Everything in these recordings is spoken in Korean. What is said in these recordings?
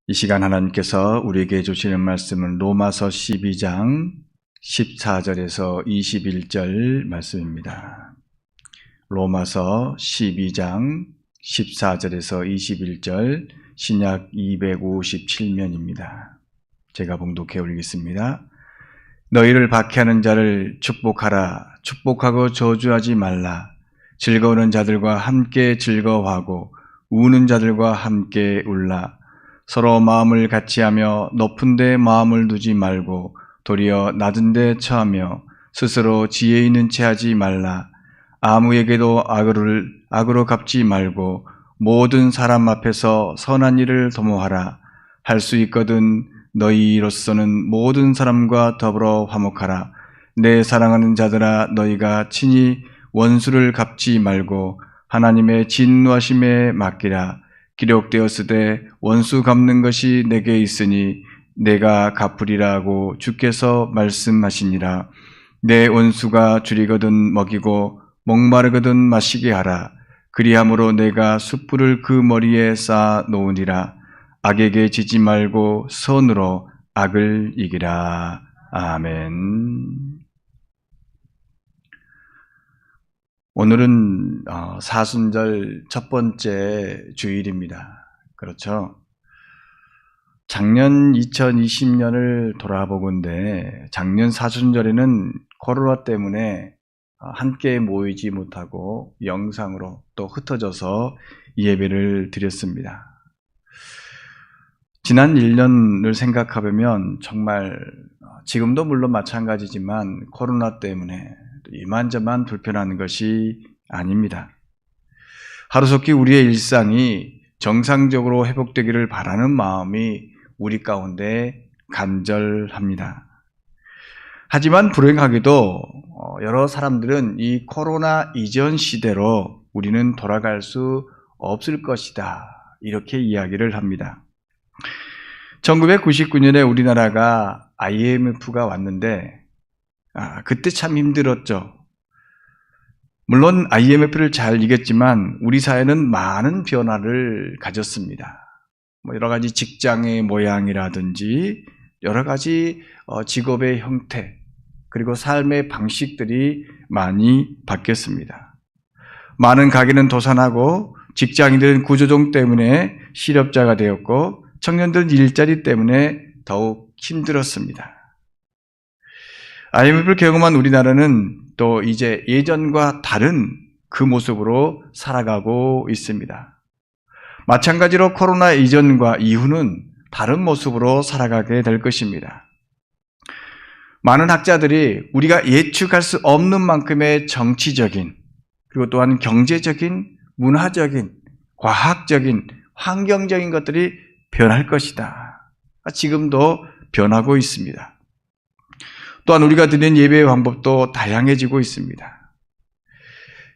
이 시간 하나님께서 우리에게 주시는 말씀은 로마서 12장 14절에서 21절 말씀입니다. 로마서 12장 14절에서 21절 신약 257면입니다. 제가 봉독해 올리겠습니다. 너희를 박해하는 자를 축복하라. 축복하고 저주하지 말라. 즐거우는 자들과 함께 즐거워하고 우는 자들과 함께 울라. 서로 마음을 같이하며 높은 데 마음을 두지 말고 도리어 낮은 데 처하며 스스로 지혜 있는 채 하지 말라. 아무에게도 악으로 갚지 말고 모든 사람 앞에서 선한 일을 도모하라. 할 수 있거든 너희로서는 모든 사람과 더불어 화목하라. 내 사랑하는 자들아, 너희가 친히 원수를 갚지 말고 하나님의 진노하심에 맡기라. 기록되었으되 원수 갚는 것이 내게 있으니 내가 갚으리라고 주께서 말씀하시니라. 내 원수가 줄이거든 먹이고 목마르거든 마시게 하라. 그리함으로 내가 숯불을 그 머리에 쌓아 놓으리라. 악에게 지지 말고 선으로 악을 이기라. 아멘. 오늘은 사순절 첫 번째 주일입니다. 그렇죠? 작년 2020년을 돌아보건대 작년 사순절에는 코로나 때문에 함께 모이지 못하고 영상으로 또 흩어져서 예배를 드렸습니다. 지난 1년을 생각해보면 정말 지금도 물론 마찬가지지만 코로나 때문에 이만저만 불편한 것이 아닙니다. 하루속히 우리의 일상이 정상적으로 회복되기를 바라는 마음이 우리 가운데 간절합니다. 하지만 불행하게도 여러 사람들은 이 코로나 이전 시대로 우리는 돌아갈 수 없을 것이다, 이렇게 이야기를 합니다. 1999년에 우리나라가 IMF가 왔는데 그때 참 힘들었죠. 물론 IMF를 잘 이겼지만 우리 사회는 많은 변화를 가졌습니다. 여러 가지 직장의 모양이라든지 여러 가지 직업의 형태, 그리고 삶의 방식들이 많이 바뀌었습니다. 많은 가게는 도산하고 직장인들은 구조종 때문에 실업자가 되었고 청년들은 일자리 때문에 더욱 힘들었습니다. IMF를 경험한 우리나라는 또 이제 예전과 다른 그 모습으로 살아가고 있습니다. 마찬가지로 코로나 이전과 이후는 다른 모습으로 살아가게 될 것입니다. 많은 학자들이 우리가 예측할 수 없는 만큼의 정치적인, 그리고 또한 경제적인, 문화적인, 과학적인, 환경적인 것들이 변할 것이다. 지금도 변하고 있습니다. 또한 우리가 드리는 예배의 방법도 다양해지고 있습니다.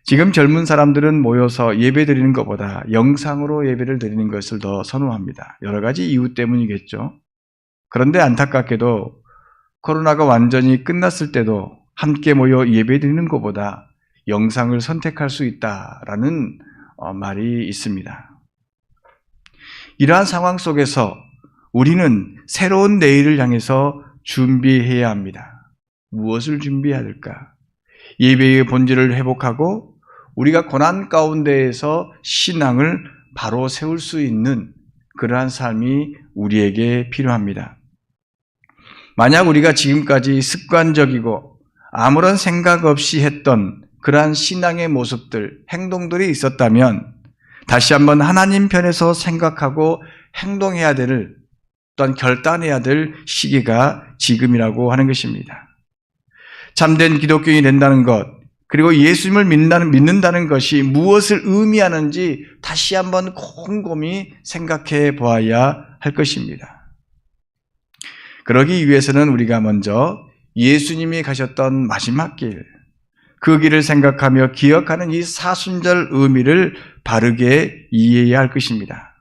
지금 젊은 사람들은 모여서 예배 드리는 것보다 영상으로 예배를 드리는 것을 더 선호합니다. 여러 가지 이유 때문이겠죠. 그런데 안타깝게도 코로나가 완전히 끝났을 때도 함께 모여 예배 드리는 것보다 영상을 선택할 수 있다라는 말이 있습니다. 이러한 상황 속에서 우리는 새로운 내일을 향해서 준비해야 합니다. 무엇을 준비해야 될까? 예배의 본질을 회복하고 우리가 고난 가운데에서 신앙을 바로 세울 수 있는 그러한 삶이 우리에게 필요합니다. 만약 우리가 지금까지 습관적이고 아무런 생각 없이 했던 그러한 신앙의 모습들, 행동들이 있었다면 다시 한번 하나님 편에서 생각하고 행동해야 될, 또한 결단해야 될 시기가 지금이라고 하는 것입니다. 참된 기독교인이 된다는 것, 그리고 예수님을 믿는다는 것이 무엇을 의미하는지 다시 한번 곰곰이 생각해 보아야 할 것입니다. 그러기 위해서는 우리가 먼저 예수님이 가셨던 마지막 길, 그 길을 생각하며 기억하는 이 사순절 의미를 바르게 이해해야 할 것입니다.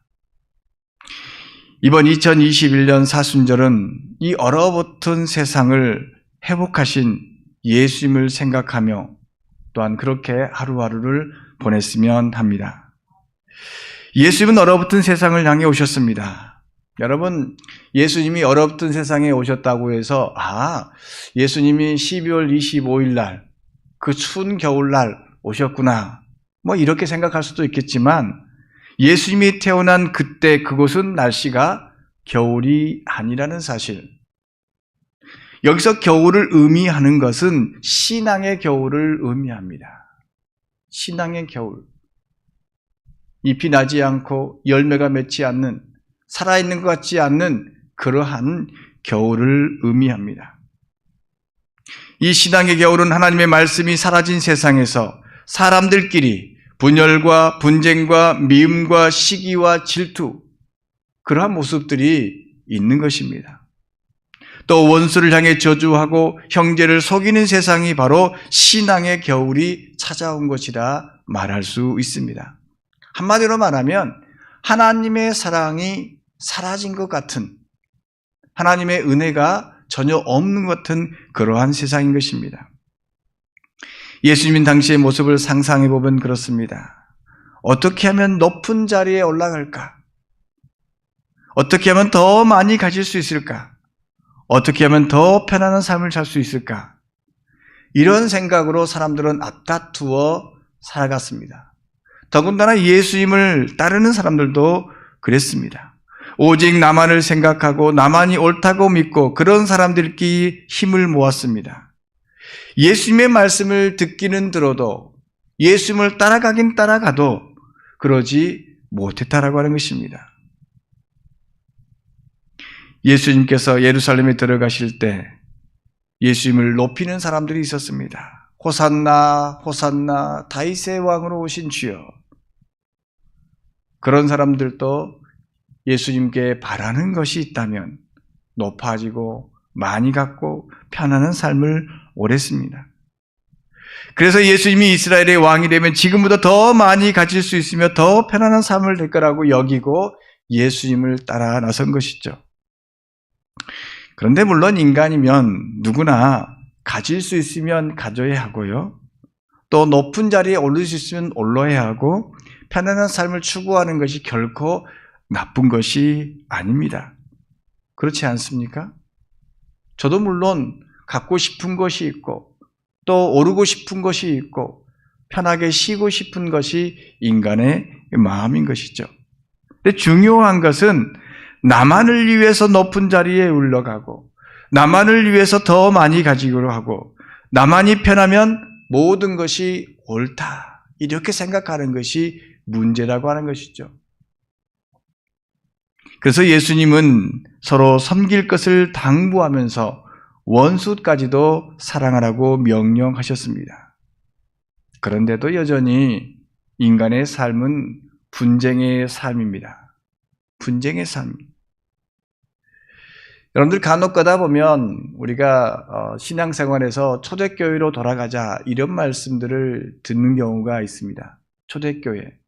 이번 2021년 사순절은 이 얼어붙은 세상을 회복하신 예수님을 생각하며 또한 그렇게 하루하루를 보냈으면 합니다. 예수님은 얼어붙은 세상을 향해 오셨습니다. 여러분, 예수님이 얼어붙은 세상에 오셨다고 해서 예수님이 12월 25일 날, 그 추운 겨울날 오셨구나, 뭐 이렇게 생각할 수도 있겠지만, 예수님이 태어난 그때 그곳은 날씨가 겨울이 아니라는 사실. 여기서 겨울을 의미하는 것은 신앙의 겨울을 의미합니다. 신앙의 겨울. 잎이 나지 않고 열매가 맺지 않는, 살아있는 것 같지 않는 그러한 겨울을 의미합니다. 이 신앙의 겨울은 하나님의 말씀이 사라진 세상에서 사람들끼리 분열과 분쟁과 미움과 시기와 질투, 그러한 모습들이 있는 것입니다. 또 원수를 향해 저주하고 형제를 속이는 세상이 바로 신앙의 겨울이 찾아온 것이라 말할 수 있습니다. 한마디로 말하면 하나님의 사랑이 사라진 것 같은, 하나님의 은혜가 전혀 없는 것 같은 그러한 세상인 것입니다. 예수님 당시의 모습을 상상해 보면 그렇습니다. 어떻게 하면 높은 자리에 올라갈까? 어떻게 하면 더 많이 가질 수 있을까? 어떻게 하면 더 편안한 삶을 살 수 있을까? 이런 생각으로 사람들은 앞다투어 살아갔습니다. 더군다나 예수님을 따르는 사람들도 그랬습니다. 오직 나만을 생각하고 나만이 옳다고 믿고 그런 사람들끼리 힘을 모았습니다. 예수님의 말씀을 듣기는 들어도 예수님을 따라가긴 따라가도 그러지 못했다라고 하는 것입니다. 예수님께서 예루살렘에 들어가실 때 예수님을 높이는 사람들이 있었습니다. 호산나 호산나 다윗의 왕으로 오신 주여. 그런 사람들도 예수님께 바라는 것이 있다면 높아지고 많이 갖고 편안한 삶을 오랬습니다. 그래서 예수님이 이스라엘의 왕이 되면 지금보다 더 많이 가질 수 있으며 더 편안한 삶을 될 거라고 여기고 예수님을 따라 나선 것이죠. 그런데 물론 인간이면 누구나 가질 수 있으면 가져야 하고요. 또 높은 자리에 오를 수 있으면 올라야 하고 편안한 삶을 추구하는 것이 결코 나쁜 것이 아닙니다. 그렇지 않습니까? 저도 물론 갖고 싶은 것이 있고 또 오르고 싶은 것이 있고 편하게 쉬고 싶은 것이 인간의 마음인 것이죠. 근데 중요한 것은 나만을 위해서 높은 자리에 올라가고 나만을 위해서 더 많이 가지기로 하고 나만이 편하면 모든 것이 옳다 이렇게 생각하는 것이 문제라고 하는 것이죠. 그래서 예수님은 서로 섬길 것을 당부하면서 원수까지도 사랑하라고 명령하셨습니다. 그런데도 여전히 인간의 삶은 분쟁의 삶입니다. 분쟁의 삶. 여러분들 간혹 가다 보면 우리가 신앙생활에서 초대교회로 돌아가자 이런 말씀들을 듣는 경우가 있습니다. 초대교회.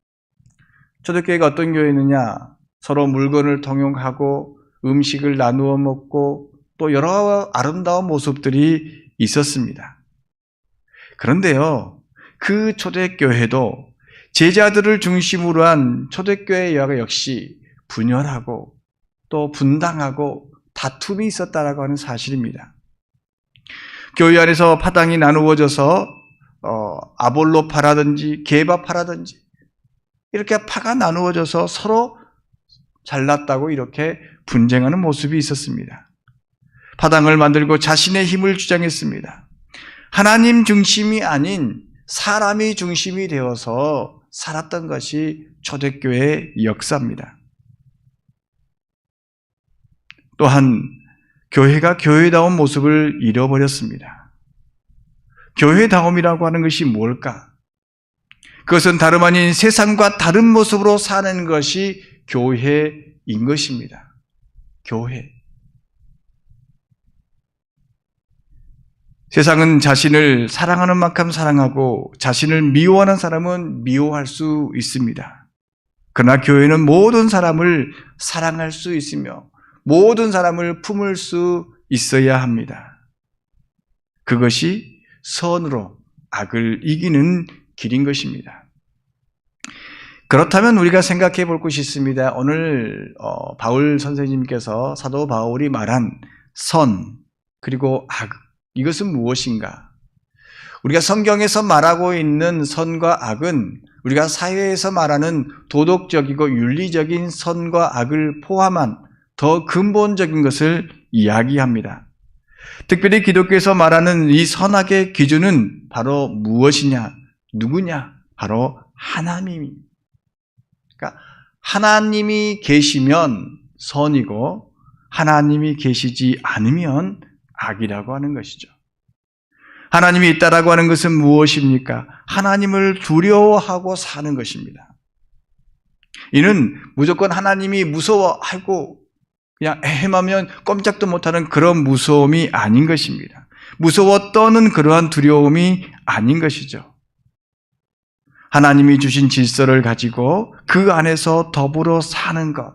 초대교회가 어떤 교회느냐? 서로 물건을 통용하고 음식을 나누어 먹고 또 여러 아름다운 모습들이 있었습니다. 그런데요, 그 초대교회도 제자들을 중심으로 한 초대교회 역시 분열하고 또 분당하고 다툼이 있었다라고 하는 사실입니다. 교회 안에서 파당이 나누어져서 아볼로파라든지 게바파라든지 이렇게 파가 나누어져서 서로 잘났다고 이렇게 분쟁하는 모습이 있었습니다. 파당을 만들고 자신의 힘을 주장했습니다. 하나님 중심이 아닌 사람이 중심이 되어서 살았던 것이 초대교회의 역사입니다. 또한 교회가 교회다운 모습을 잃어버렸습니다. 교회다움이라고 하는 것이 뭘까? 그것은 다름 아닌 세상과 다른 모습으로 사는 것이 교회인 것입니다. 교회. 세상은 자신을 사랑하는 만큼 사랑하고 자신을 미워하는 사람은 미워할 수 있습니다. 그러나 교회는 모든 사람을 사랑할 수 있으며 모든 사람을 품을 수 있어야 합니다. 그것이 선으로 악을 이기는 길인 것입니다. 그렇다면 우리가 생각해 볼 것이 있습니다. 오늘 바울 선생님께서 사도 바울이 말한 선 그리고 악, 이것은 무엇인가? 우리가 성경에서 말하고 있는 선과 악은 우리가 사회에서 말하는 도덕적이고 윤리적인 선과 악을 포함한 더 근본적인 것을 이야기합니다. 특별히 기독교에서 말하는 이 선악의 기준은 바로 무엇이냐? 누구냐? 바로 하나님입니다. 그러니까 하나님이 계시면 선이고 하나님이 계시지 않으면 악이라고 하는 것이죠. 하나님이 있다라고 하는 것은 무엇입니까? 하나님을 두려워하고 사는 것입니다. 이는 무조건 하나님이 무서워하고 그냥 에헴하면 꼼짝도 못하는 그런 무서움이 아닌 것입니다. 무서워 떠는 그러한 두려움이 아닌 것이죠. 하나님이 주신 질서를 가지고 그 안에서 더불어 사는 것.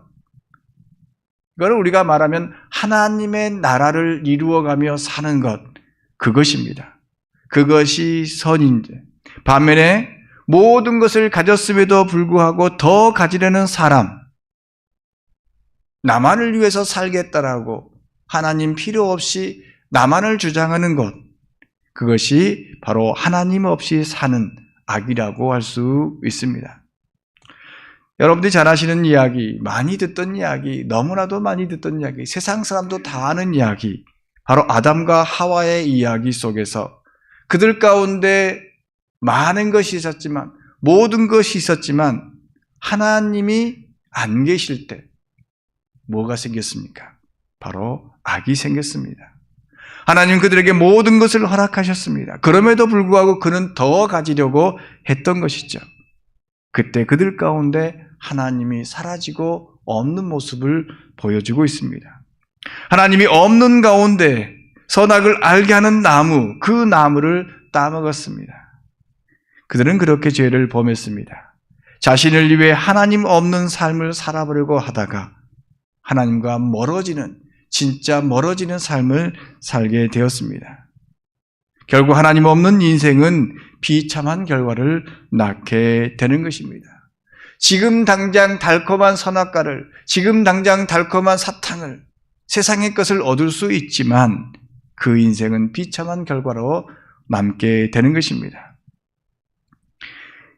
이걸 우리가 말하면 하나님의 나라를 이루어가며 사는 것, 그것입니다. 그것이 선인데, 반면에 모든 것을 가졌음에도 불구하고 더 가지려는 사람, 나만을 위해서 살겠다라고 하나님 필요 없이 나만을 주장하는 것, 그것이 바로 하나님 없이 사는 악이라고 할 수 있습니다. 여러분들이 잘 아시는 이야기, 많이 듣던 이야기, 너무나도 많이 듣던 이야기, 세상 사람도 다 아는 이야기, 바로 아담과 하와의 이야기 속에서 그들 가운데 많은 것이 있었지만, 모든 것이 있었지만 하나님이 안 계실 때 뭐가 생겼습니까? 바로 악이 생겼습니다. 하나님 그들에게 모든 것을 허락하셨습니다. 그럼에도 불구하고 그는 더 가지려고 했던 것이죠. 그때 그들 가운데 하나님이 사라지고 없는 모습을 보여주고 있습니다. 하나님이 없는 가운데 선악을 알게 하는 나무, 그 나무를 따먹었습니다. 그들은 그렇게 죄를 범했습니다. 자신을 위해 하나님 없는 삶을 살아보려고 하다가 하나님과 멀어지는, 진짜 멀어지는 삶을 살게 되었습니다. 결국 하나님 없는 인생은 비참한 결과를 낳게 되는 것입니다. 지금 당장 달콤한 선악과를, 지금 당장 달콤한 사탕을, 세상의 것을 얻을 수 있지만 그 인생은 비참한 결과로 남게 되는 것입니다.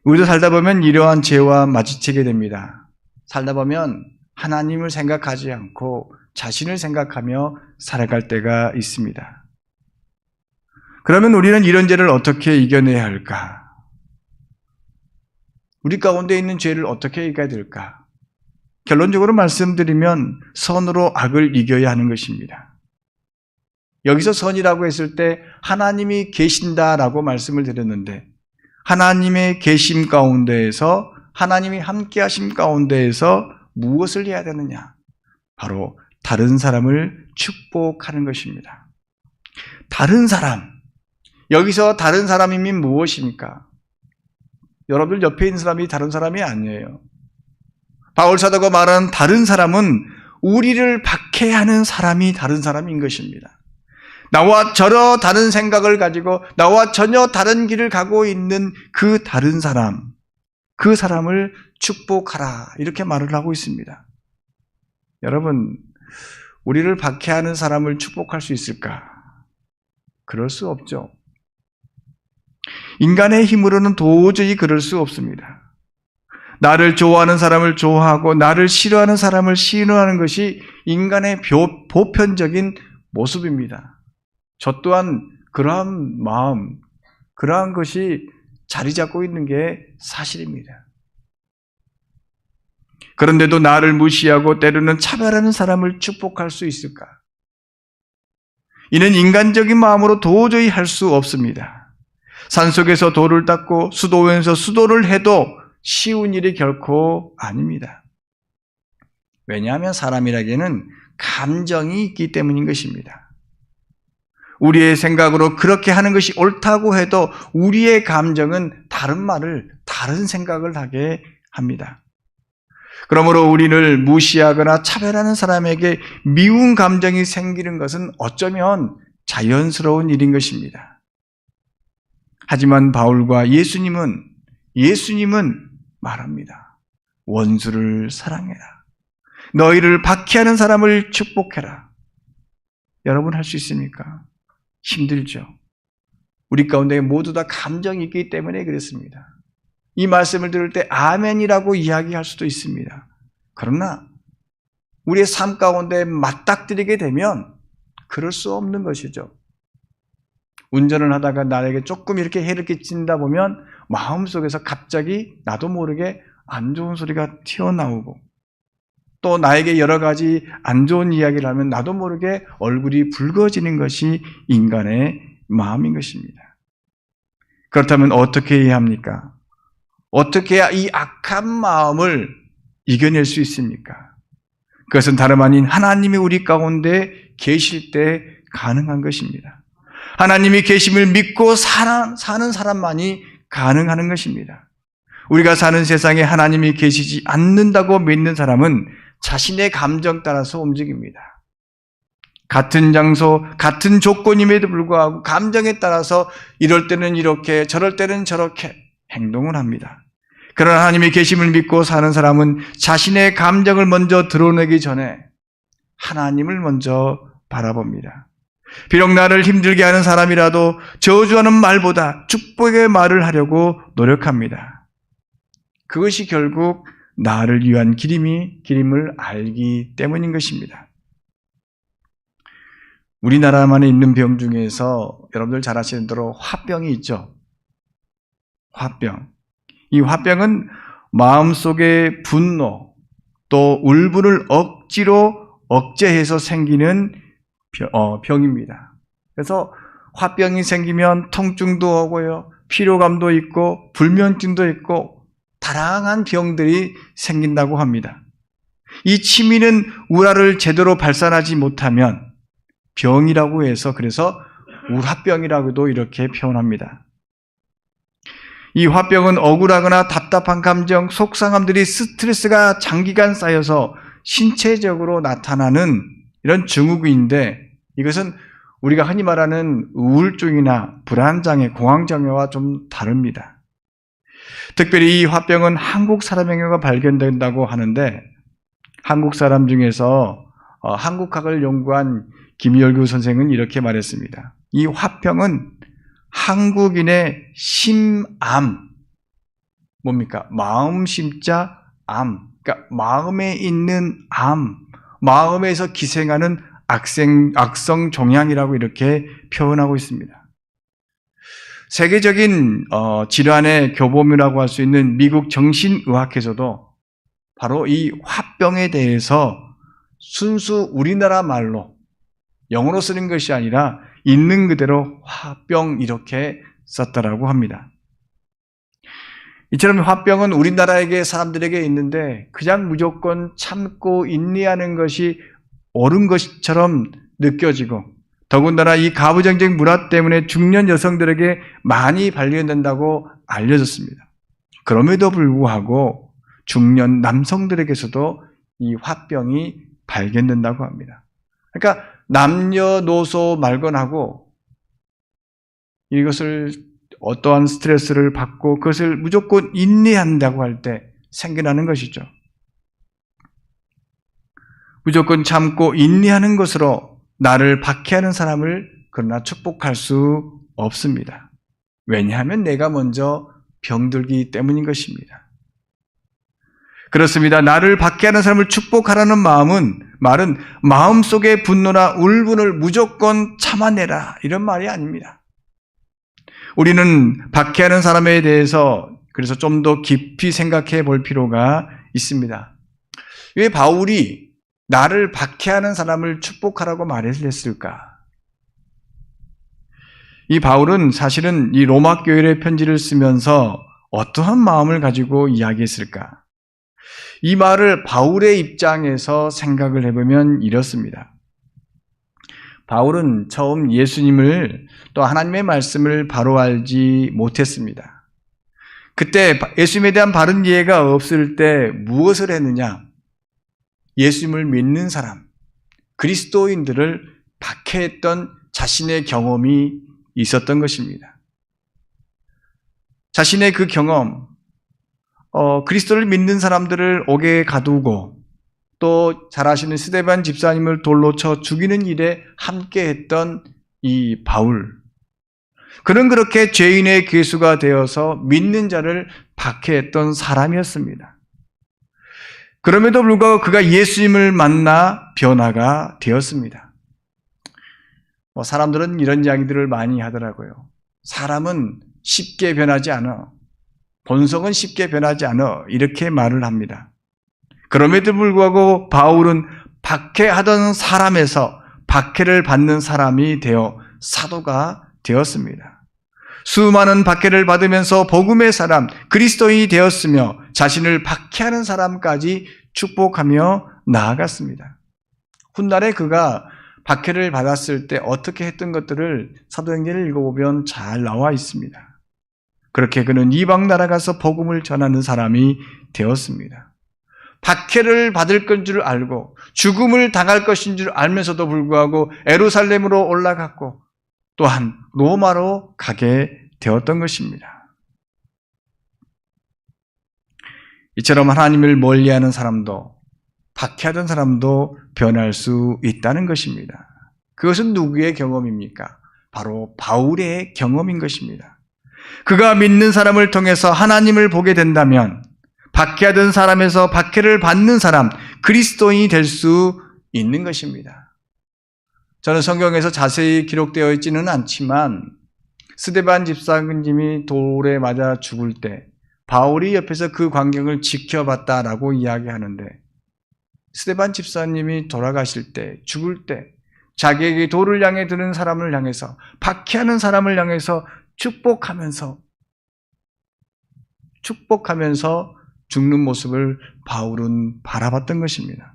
우리도 살다 보면 이러한 죄와 마주치게 됩니다. 살다 보면 하나님을 생각하지 않고 자신을 생각하며 살아갈 때가 있습니다. 그러면 우리는 이런 죄를 어떻게 이겨내야 할까? 우리 가운데 있는 죄를 어떻게 이겨야 될까? 결론적으로 말씀드리면 선으로 악을 이겨야 하는 것입니다. 여기서 선이라고 했을 때 하나님이 계신다라고 말씀을 드렸는데, 하나님의 계심 가운데에서, 하나님이 함께 하심 가운데에서 무엇을 해야 되느냐? 바로 다른 사람을 축복하는 것입니다. 다른 사람, 여기서 다른 사람이면 무엇입니까? 여러분들 옆에 있는 사람이 다른 사람이 아니에요. 바울 사도가 말하는 다른 사람은 우리를 박해하는 사람이 다른 사람인 것입니다. 나와 전혀 다른 생각을 가지고 나와 전혀 다른 길을 가고 있는 그 다른 사람, 그 사람을 축복하라, 이렇게 말을 하고 있습니다. 여러분, 우리를 박해하는 사람을 축복할 수 있을까? 그럴 수 없죠. 인간의 힘으로는 도저히 그럴 수 없습니다. 나를 좋아하는 사람을 좋아하고 나를 싫어하는 사람을 싫어하는 것이 인간의 보편적인 모습입니다. 저 또한 그러한 마음, 그러한 것이 자리 잡고 있는 게 사실입니다. 그런데도 나를 무시하고 때로는 차별하는 사람을 축복할 수 있을까? 이는 인간적인 마음으로 도저히 할 수 없습니다. 산속에서 돌을 닦고 수도원에서 수도를 해도 쉬운 일이 결코 아닙니다. 왜냐하면 사람이라기에는 감정이 있기 때문인 것입니다. 우리의 생각으로 그렇게 하는 것이 옳다고 해도 우리의 감정은 다른 말을, 다른 생각을 하게 합니다. 그러므로 우리를 무시하거나 차별하는 사람에게 미운 감정이 생기는 것은 어쩌면 자연스러운 일인 것입니다. 하지만 바울과 예수님은 말합니다. 원수를 사랑해라. 너희를 박해하는 사람을 축복해라. 여러분 할 수 있습니까? 힘들죠. 우리 가운데 모두 다 감정이 있기 때문에 그렇습니다. 이 말씀을 들을 때 아멘이라고 이야기할 수도 있습니다. 그러나 우리의 삶 가운데 맞닥뜨리게 되면 그럴 수 없는 것이죠. 운전을 하다가 나에게 조금 이렇게 해를 끼친다 보면 마음속에서 갑자기 나도 모르게 안 좋은 소리가 튀어나오고, 또 나에게 여러 가지 안 좋은 이야기를 하면 나도 모르게 얼굴이 붉어지는 것이 인간의 마음인 것입니다. 그렇다면 어떻게 해야 합니까? 어떻게 해야 이 악한 마음을 이겨낼 수 있습니까? 그것은 다름 아닌 하나님이 우리 가운데 계실 때 가능한 것입니다. 하나님이 계심을 믿고 사는 사람만이 가능한 것입니다. 우리가 사는 세상에 하나님이 계시지 않는다고 믿는 사람은 자신의 감정 따라서 움직입니다. 같은 장소, 같은 조건임에도 불구하고 감정에 따라서 이럴 때는 이렇게, 저럴 때는 저렇게 행동을 합니다. 그러나 하나님의 계심을 믿고 사는 사람은 자신의 감정을 먼저 드러내기 전에 하나님을 먼저 바라봅니다. 비록 나를 힘들게 하는 사람이라도 저주하는 말보다 축복의 말을 하려고 노력합니다. 그것이 결국 나를 위한 길임을 알기 때문인 것입니다. 우리나라만에 있는 병 중에서 여러분들 잘 아시는 대로 화병이 있죠. 화병. 이 화병은 마음속의 분노 또 울분을 억지로 억제해서 생기는 병입니다. 그래서 화병이 생기면 통증도 오고요, 피로감도 있고 불면증도 있고 다양한 병들이 생긴다고 합니다. 이 치미는 우라를 제대로 발산하지 못하면 병이라고 해서 그래서 우라병이라고도 이렇게 표현합니다. 이 화병은 억울하거나 답답한 감정, 속상함들이 스트레스가 장기간 쌓여서 신체적으로 나타나는 이런 증후군인데, 이것은 우리가 흔히 말하는 우울증이나 불안장애, 공황장애와 좀 다릅니다. 특별히 이 화병은 한국 사람에게 발견된다고 하는데, 한국 사람 중에서 한국학을 연구한 김열규 선생은 이렇게 말했습니다. 이 화병은 한국인의 심암, 뭡니까? 마음 심자 암, 그러니까 마음에 있는 암, 마음에서 기생하는 악성 종양이라고 이렇게 표현하고 있습니다. 세계적인 질환의 교범이라고 할 수 있는 미국 정신의학회에서도 바로 이 화병에 대해서 순수 우리나라 말로, 영어로 쓰는 것이 아니라 있는 그대로 화병 이렇게 썼다라고 합니다. 이처럼 화병은 우리나라에게 사람들에게 있는데 그냥 무조건 참고 인내하는 것이 옳은 것처럼 느껴지고, 더군다나 이 가부장적 문화 때문에 중년 여성들에게 많이 발견된다고 알려졌습니다. 그럼에도 불구하고 중년 남성들에게서도 이 화병이 발견된다고 합니다. 그러니까 남녀노소 말건하고 이것을 어떠한 스트레스를 받고 그것을 무조건 인내한다고 할 때 생겨나는 것이죠. 무조건 참고 인내하는 것으로 나를 박해하는 사람을 그러나 축복할 수 없습니다. 왜냐하면 내가 먼저 병들기 때문인 것입니다. 그렇습니다. 나를 박해하는 사람을 축복하라는 말은 마음속의 분노나 울분을 무조건 참아내라 이런 말이 아닙니다. 우리는 박해하는 사람에 대해서 그래서 좀 더 깊이 생각해 볼 필요가 있습니다. 왜 바울이 나를 박해하는 사람을 축복하라고 말했을까? 이 바울은 사실은 이 로마 교회의 편지를 쓰면서 어떠한 마음을 가지고 이야기했을까? 이 말을 바울의 입장에서 생각을 해보면 이렇습니다. 바울은 처음 예수님을 또 하나님의 말씀을 바로 알지 못했습니다. 그때 예수님에 대한 바른 이해가 없을 때 무엇을 했느냐? 예수님을 믿는 사람, 그리스도인들을 박해했던 자신의 경험이 있었던 것입니다. 자신의 그 경험, 그리스도를 믿는 사람들을 옥에 가두고 또 잘 아시는 스데반 집사님을 돌로 쳐 죽이는 일에 함께했던 이 바울, 그는 그렇게 죄인의 괴수가 되어서 믿는 자를 박해했던 사람이었습니다. 그럼에도 불구하고 그가 예수님을 만나 변화가 되었습니다. 사람들은 이런 이야기들을 많이 하더라고요. 사람은 쉽게 변하지 않아. 본성은 쉽게 변하지 않아. 이렇게 말을 합니다. 그럼에도 불구하고 바울은 박해하던 사람에서 박해를 받는 사람이 되어 사도가 되었습니다. 수많은 박해를 받으면서 복음의 사람, 그리스도인이 되었으며 자신을 박해하는 사람까지 축복하며 나아갔습니다. 훗날에 그가 박해를 받았을 때 어떻게 했던 것들을 사도행전을 읽어보면 잘 나와 있습니다. 그렇게 그는 이방 나라 가서 복음을 전하는 사람이 되었습니다. 박해를 받을 건 줄 알고 죽음을 당할 것인 줄 알면서도 불구하고 예루살렘으로 올라갔고 또한 로마로 가게 되었던 것입니다. 이처럼 하나님을 멀리하는 사람도 박해하던 사람도 변할 수 있다는 것입니다. 그것은 누구의 경험입니까? 바로 바울의 경험인 것입니다. 그가 믿는 사람을 통해서 하나님을 보게 된다면 박해하던 사람에서 박해를 받는 사람, 그리스도인이 될 수 있는 것입니다. 저는 성경에서 자세히 기록되어 있지는 않지만 스데반 집사님이 돌에 맞아 죽을 때 바울이 옆에서 그 광경을 지켜봤다라고 이야기하는데, 스데반 집사님이 돌아가실 때, 죽을 때 자기에게 돌을 향해 드는 사람을 향해서, 박해하는 사람을 향해서 축복하면서 죽는 모습을 바울은 바라봤던 것입니다.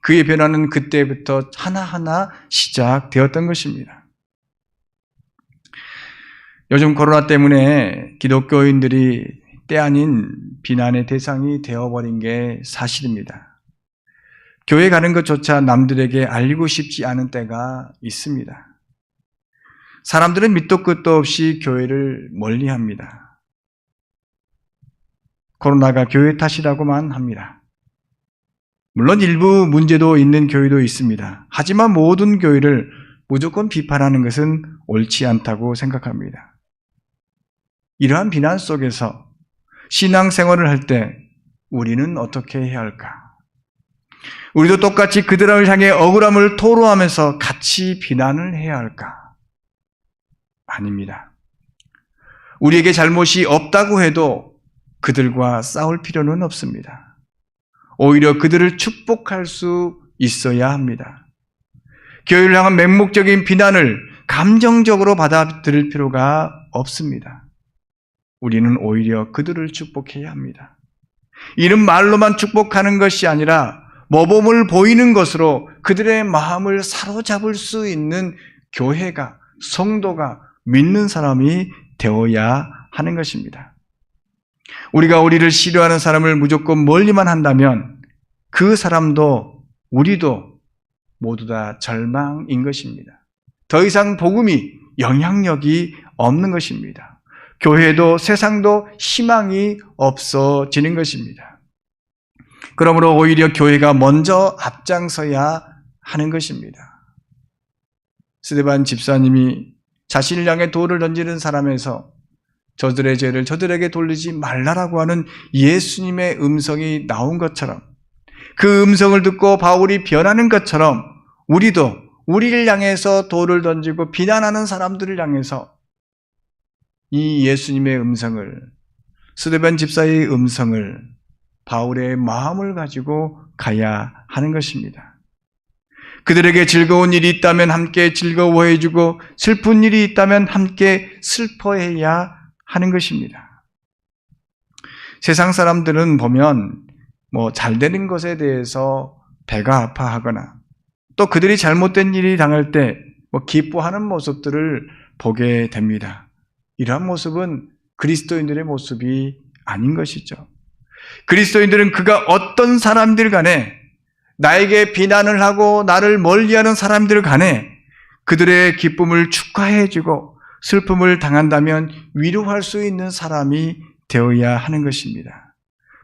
그의 변화는 그때부터 하나하나 시작되었던 것입니다. 요즘 코로나 때문에 기독교인들이 때 아닌 비난의 대상이 되어버린 게 사실입니다. 교회 가는 것조차 남들에게 알리고 싶지 않은 때가 있습니다. 사람들은 밑도 끝도 없이 교회를 멀리합니다. 코로나가 교회 탓이라고만 합니다. 물론 일부 문제도 있는 교회도 있습니다. 하지만 모든 교회를 무조건 비판하는 것은 옳지 않다고 생각합니다. 이러한 비난 속에서 신앙생활을 할 때 우리는 어떻게 해야 할까? 우리도 똑같이 그들을 향해 억울함을 토로하면서 같이 비난을 해야 할까? 아닙니다. 우리에게 잘못이 없다고 해도 그들과 싸울 필요는 없습니다. 오히려 그들을 축복할 수 있어야 합니다. 교회를 향한 맹목적인 비난을 감정적으로 받아들일 필요가 없습니다. 우리는 오히려 그들을 축복해야 합니다. 이는 말로만 축복하는 것이 아니라 모범을 보이는 것으로 그들의 마음을 사로잡을 수 있는 교회가, 성도가, 믿는 사람이 되어야 하는 것입니다. 우리가 우리를 싫어하는 사람을 무조건 멀리만 한다면 그 사람도 우리도 모두 다 절망인 것입니다. 더 이상 복음이 영향력이 없는 것입니다. 교회도 세상도 희망이 없어지는 것입니다. 그러므로 오히려 교회가 먼저 앞장서야 하는 것입니다. 스데반 집사님이 자신을 향해 돌을 던지는 사람에서 저들의 죄를 저들에게 돌리지 말라라고 하는 예수님의 음성이 나온 것처럼, 그 음성을 듣고 바울이 변하는 것처럼 우리도 우리를 향해서 돌을 던지고 비난하는 사람들을 향해서 이 예수님의 음성을, 스데반 집사의 음성을, 바울의 마음을 가지고 가야 하는 것입니다. 그들에게 즐거운 일이 있다면 함께 즐거워해주고 슬픈 일이 있다면 함께 슬퍼해야 하는 것입니다. 세상 사람들은 보면 잘 되는 것에 대해서 배가 아파하거나 또 그들이 잘못된 일이 당할 때 기뻐하는 모습들을 보게 됩니다. 이러한 모습은 그리스도인들의 모습이 아닌 것이죠. 그리스도인들은 그가 어떤 사람들 간에, 나에게 비난을 하고 나를 멀리하는 사람들 간에 그들의 기쁨을 축하해주고 슬픔을 당한다면 위로할 수 있는 사람이 되어야 하는 것입니다.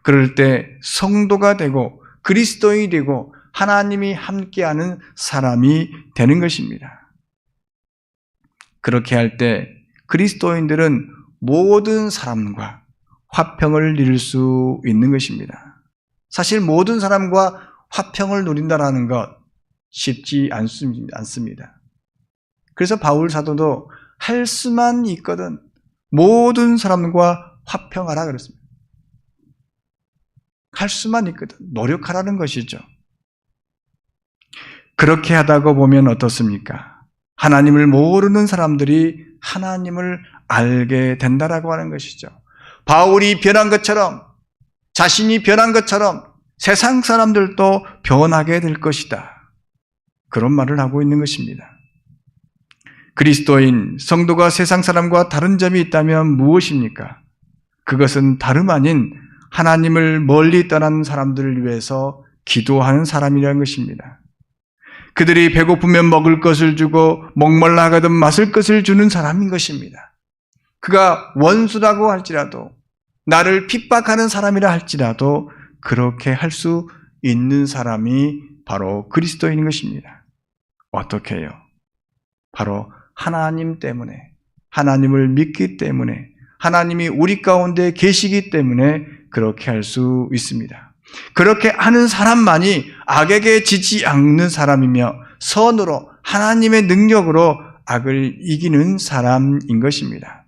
그럴 때 성도가 되고 그리스도인이 되고 하나님이 함께하는 사람이 되는 것입니다. 그렇게 할 때 그리스도인들은 모든 사람과 화평을 이룰 수 있는 것입니다. 사실 모든 사람과 화평을 누린다는 것 쉽지 않습니다. 그래서 바울 사도도 할 수만 있거든 모든 사람과 화평하라 그랬습니다. 할 수만 있거든 노력하라는 것이죠. 그렇게 하다가 보면 어떻습니까? 하나님을 모르는 사람들이 하나님을 알게 된다라고 하는 것이죠. 바울이 변한 것처럼 자신이 변한 것처럼 세상 사람들도 변하게 될 것이다. 그런 말을 하고 있는 것입니다. 그리스도인, 성도가 세상 사람과 다른 점이 있다면 무엇입니까? 그것은 다름 아닌 하나님을 멀리 떠난 사람들을 위해서 기도하는 사람이라는 것입니다. 그들이 배고프면 먹을 것을 주고 목말라 하거든 마실 것을 주는 사람인 것입니다. 그가 원수라고 할지라도 나를 핍박하는 사람이라 할지라도 그렇게 할 수 있는 사람이 바로 그리스도인 것입니다. 어떻게 해요? 바로 하나님 때문에, 하나님을 믿기 때문에, 하나님이 우리 가운데 계시기 때문에 그렇게 할 수 있습니다. 그렇게 하는 사람만이 악에게 지지 않는 사람이며 선으로 하나님의 능력으로 악을 이기는 사람인 것입니다.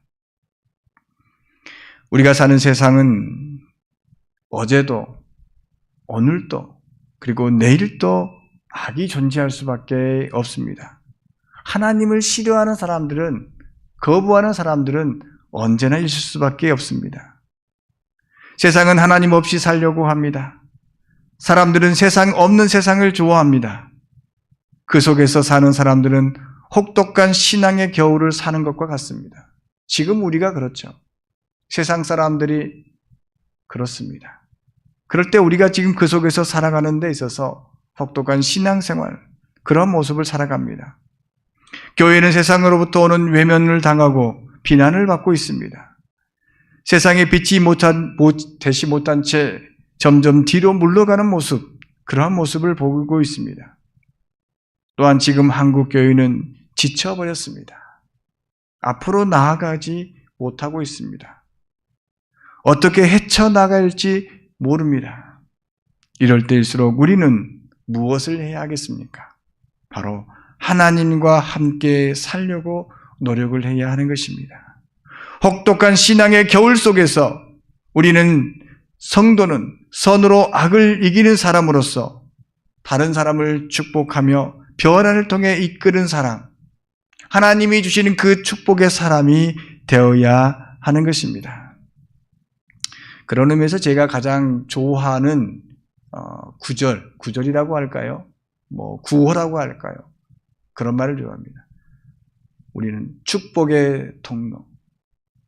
우리가 사는 세상은 어제도 오늘도 그리고 내일도 악이 존재할 수밖에 없습니다. 하나님을 싫어하는 사람들은, 거부하는 사람들은 언제나 있을 수밖에 없습니다. 세상은 하나님 없이 살려고 합니다. 사람들은 세상 없는 세상을 좋아합니다. 그 속에서 사는 사람들은 혹독한 신앙의 겨울을 사는 것과 같습니다. 지금 우리가 그렇죠. 세상 사람들이 그렇습니다. 그럴 때 우리가 지금 그 속에서 살아가는 데 있어서 혹독한 신앙생활, 그런 모습을 살아갑니다. 교회는 세상으로부터 오는 외면을 당하고 비난을 받고 있습니다. 세상에 빛이 되지 못한 채 점점 뒤로 물러가는 모습, 그러한 모습을 보고 있습니다. 또한 지금 한국 교회는 지쳐버렸습니다. 앞으로 나아가지 못하고 있습니다. 어떻게 헤쳐나갈지 모릅니다. 이럴 때일수록 우리는 무엇을 해야 하겠습니까? 바로 하나님과 함께 살려고 노력을 해야 하는 것입니다. 혹독한 신앙의 겨울 속에서 우리는, 성도는 선으로 악을 이기는 사람으로서 다른 사람을 축복하며 변화를 통해 이끄는 사람, 하나님이 주시는 그 축복의 사람이 되어야 하는 것입니다. 그런 의미에서 제가 가장 좋아하는 구절이라고 할까요? 구호라고 할까요? 그런 말을 좋아합니다. 우리는 축복의 통로,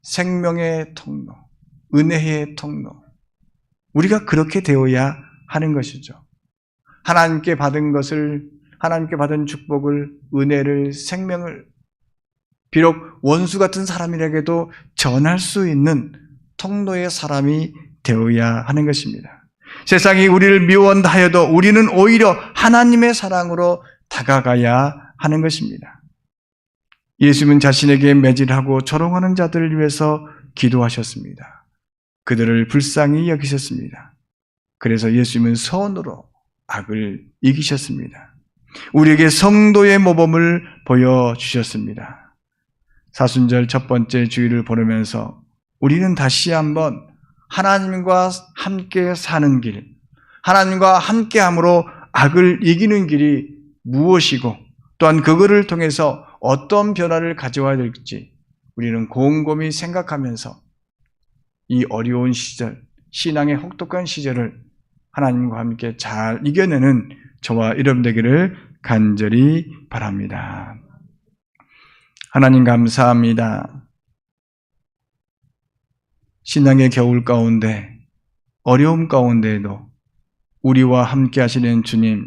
생명의 통로, 은혜의 통로, 우리가 그렇게 되어야 하는 것이죠. 하나님께 받은 것을, 하나님께 받은 축복을, 은혜를, 생명을 비록 원수 같은 사람이라도 전할 수 있는 통로의 사람이 되어야 하는 것입니다. 세상이 우리를 미워하여도 우리는 오히려 하나님의 사랑으로 다가가야 하는 것입니다. 예수님은 자신에게 매질하고 조롱하는 자들을 위해서 기도하셨습니다. 그들을 불쌍히 여기셨습니다. 그래서 예수님은 선으로 악을 이기셨습니다. 우리에게 성도의 모범을 보여주셨습니다. 사순절 첫 번째 주일을 보내면서 우리는 다시 한번 하나님과 함께 사는 길, 하나님과 함께함으로 악을 이기는 길이 무엇이고 또한 그거를 통해서 어떤 변화를 가져와야 될지 우리는 곰곰이 생각하면서 이 어려운 시절, 신앙의 혹독한 시절을 하나님과 함께 잘 이겨내는 저와 여러분 되기를 간절히 바랍니다. 하나님 감사합니다. 신앙의 겨울 가운데, 어려움 가운데에도 우리와 함께 하시는 주님,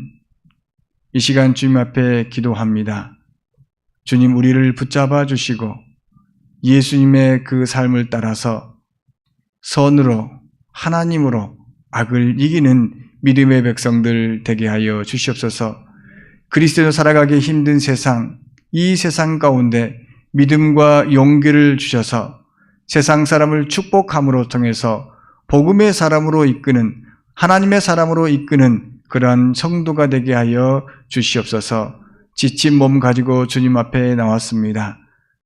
이 시간 주님 앞에 기도합니다. 주님, 우리를 붙잡아 주시고 예수님의 그 삶을 따라서 선으로 하나님으로 악을 이기는 믿음의 백성들 되게 하여 주시옵소서. 그리스도로 살아가기 힘든 세상, 이 세상 가운데 믿음과 용기를 주셔서 세상 사람을 축복함으로 통해서 복음의 사람으로 이끄는, 하나님의 사람으로 이끄는 그러한 성도가 되게 하여 주시옵소서. 지친 몸 가지고 주님 앞에 나왔습니다.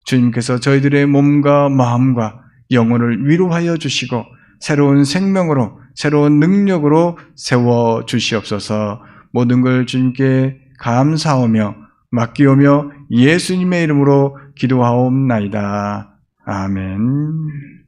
주님께서 저희들의 몸과 마음과 영혼을 위로하여 주시고 새로운 생명으로, 새로운 능력으로 세워 주시옵소서. 모든 걸 주님께 감사하며 맡기오며 예수님의 이름으로 기도하옵나이다. 아멘.